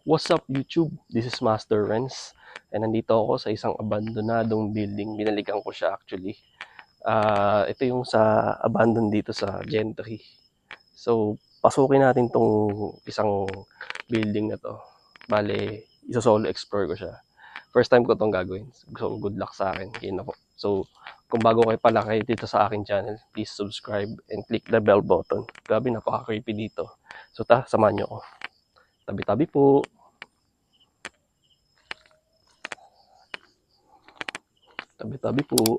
What's up YouTube? This is Master Renz and nandito ako sa isang abandonadong building. Binalikan ko siya actually. Ito yung sa abandon dito sa Gentry. So, pasukin natin tong isang building na to. Bale, isa-solo explore ko siya. First time ko tong gagawin. So, good luck sa akin. Yun ako. So, kung bago kayo dito sa aking channel, please subscribe and click the bell button. Grabe, napaka-creepy dito. So, samahan nyo ako. Tabi-tabi po. Tabi-tabi po.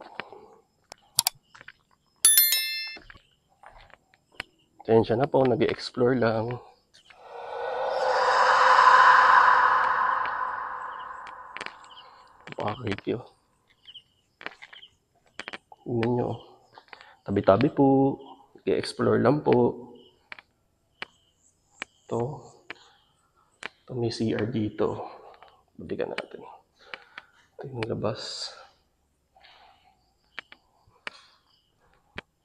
Tensya na po, nag-explore lang. Napaka-creepy oh. Tingnan nyo. Tabi-tabi po. Nag-explore lang po. Ito may CR dito. Balikan natin. Ito yung labas.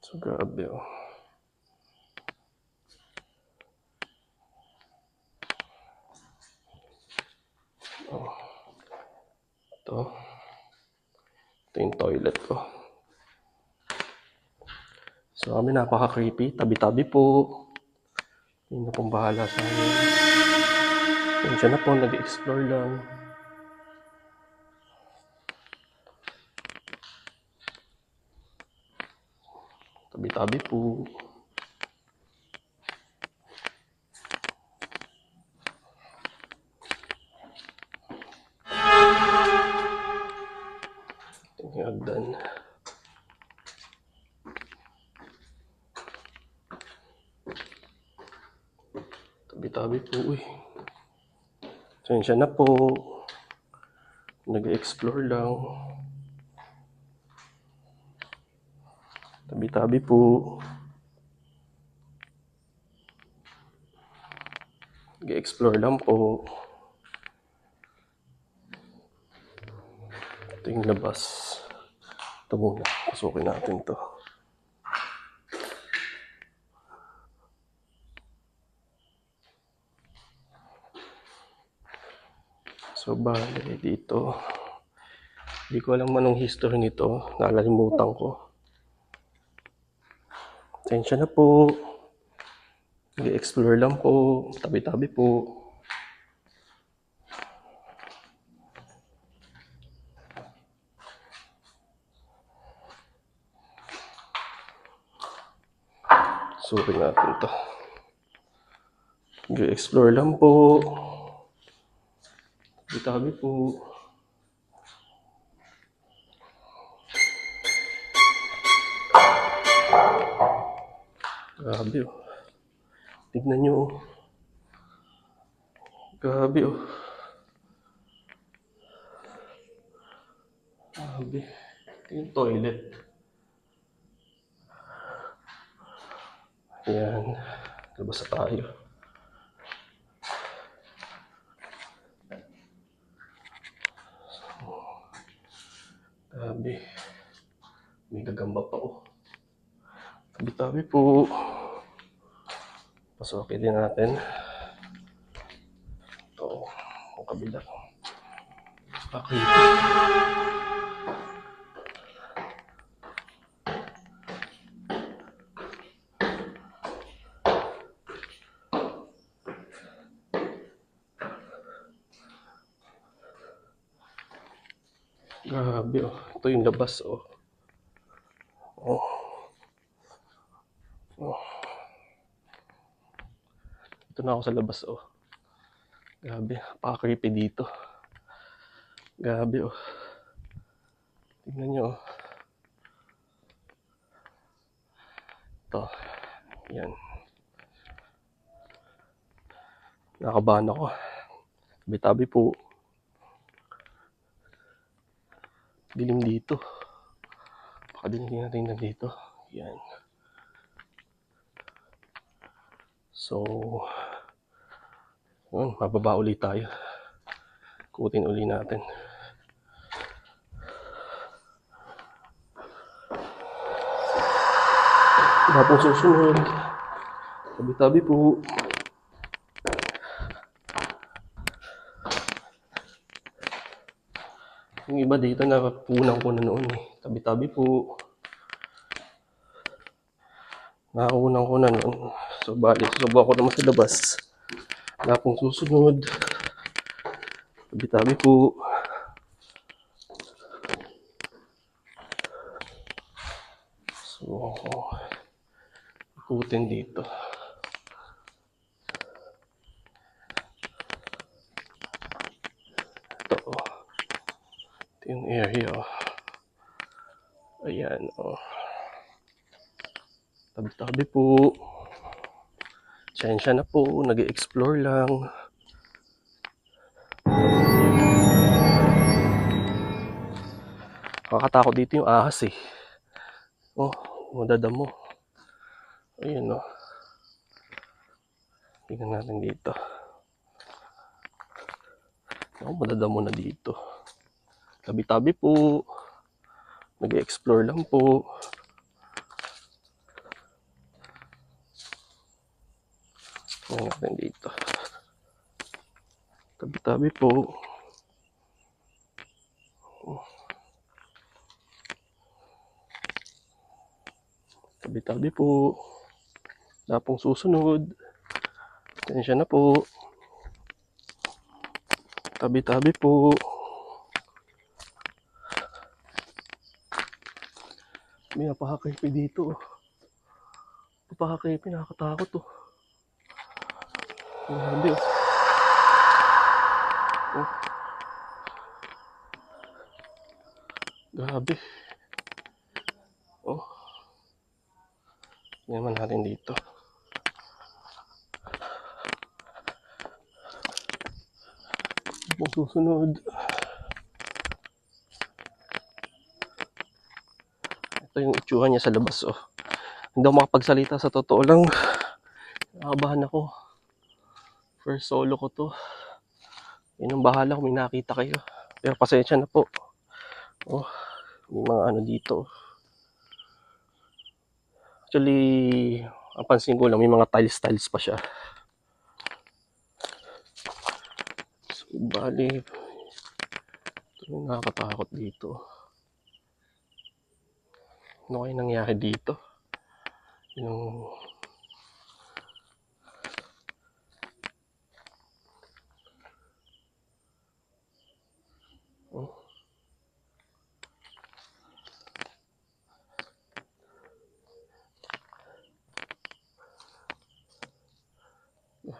So, grabe oh. Ito yung toilet ko. So kami napaka-creepy. Tabi-tabi po. Hindi na pong bahala sa amin. Tensya na po, nag-explore lang. Tabi-tabi po. Hagdan. Tabi-tabi po eh. Tensya na po. Nag-explore lang. Tabi-tabi po. Nag-explore lang po. Ito yung labas. Ito muna. Pasukin natin to. So, bale, dito. Hindi ko alam anong history nito. Nakalimutan ko. Tensya na po. Nag-explore lang po. Tabi-tabi po. Sukin natin to. Nag-explore lang po. Tabi-tabi po. Grabe oh. Tignan nyo oh. Grabe oh. Grabe. Ito yung toilet. Ayan. Labas na tayo. Grabe. May gagamba pa oh. Tabi-tabi po. Pasukin din natin. Ito. Ang kabila. Okay. Grabe oh. Ito yung labas oh. Oh. Oh. Ito na ako sa labas oh. Grabe, napaka-creepy dito. Grabe oh. Tingnan nyo oh. Ito. Yan. Nakabahan ako. Tabi-tabi po. Dilim dito. Baka din natin na dito. Yan. So, yun, mababa ulit tayo. Kutin ulit natin. Wala pong susunod. Tabi-tabi po. Yung iba dito na punan ko na noon eh. Tabi-tabi po. Nakunan ko na noon. So bali, susubukan ko naman sa labas. Wala pong susunod. Tabi-tabi po. So, ikutin dito. Ito, oh. Ito yung area, oh. Ayan, oh. Tabi-tabi po. Sensya na po, nag-explore lang. Nakakatakot dito yung ahas eh. Oh, madadamo. Ayun, oh. Tingnan natin dito. Oh, madadamo na dito. Tabi-tabi po. Nag-explore lang po. Tingnan natin dito. Tabi-tabi po. Tabi-tabi po. Wala pong susunod. Tensya na po. Tabi-tabi po. May napaka-creepy dito. Napaka-creepy, nakakatakot oh. Grabe oh. Oh. Grabe. Oh. Tingnan naman natin dito. Ano susunod? Ito yung itsura niya sa labas oh. Hindi ako makapagsalita sa totoo lang. Nakabahan ako. First solo ko to. Yun ang bahala kung may nakita kayo. Pero pasensya na po. Oh, may mga ano dito. Actually, ang pansin ko lang, may mga tiles pa siya. So, bali, ito yung nakakatakot dito. Ano kaya nangyari dito? Yung... Oh.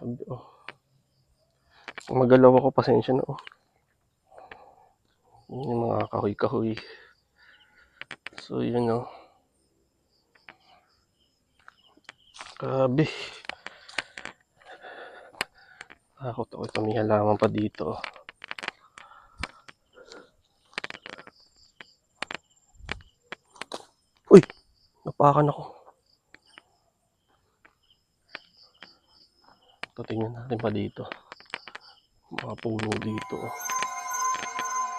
Oh. Kung magalaw ako, pasensya na oh. Yun yung mga kahoy-kahoy. So yun oh. Grabe. Takot ako, ito may halaman pa dito. Uy! Napakan ako. Ito, tingnan natin pa dito. Mga puno dito.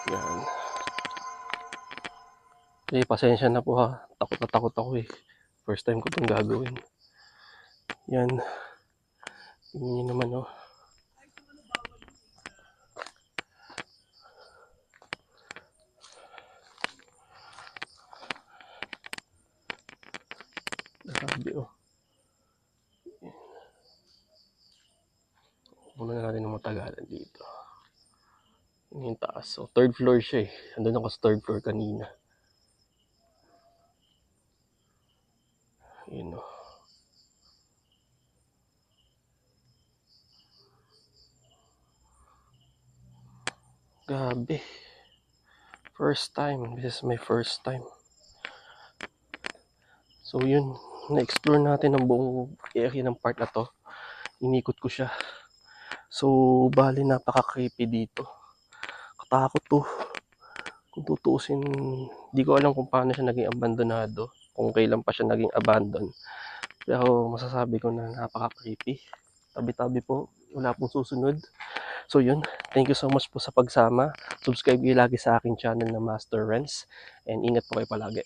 Yan. Eh, pasensya na po ha. Takot na takot ako eh. First time ko itong gagawin. Yan. Tingnan nyo naman oh. Grabe oh. Muna natin ng matagalan dito. Yung taas. So, third floor siya eh. Andun ako sa third floor kanina. Yun oh. Grabe. First time. This is my first time. So yun. Na-explore natin ang buong area ng part na to. Inikot ko siya. So, bali napaka-creepy dito. Katakot to. Kung tutuusin, di ko alam kung paano siya naging abandonado. Kung kailan pa siya naging abandon. Pero masasabi ko na napaka-creepy. Tabi-tabi po. Wala pong susunod. So yun. Thank you so much po sa pagsama. Subscribe kayo lagi sa aking channel na Master Renz. And ingat po kayo palagi.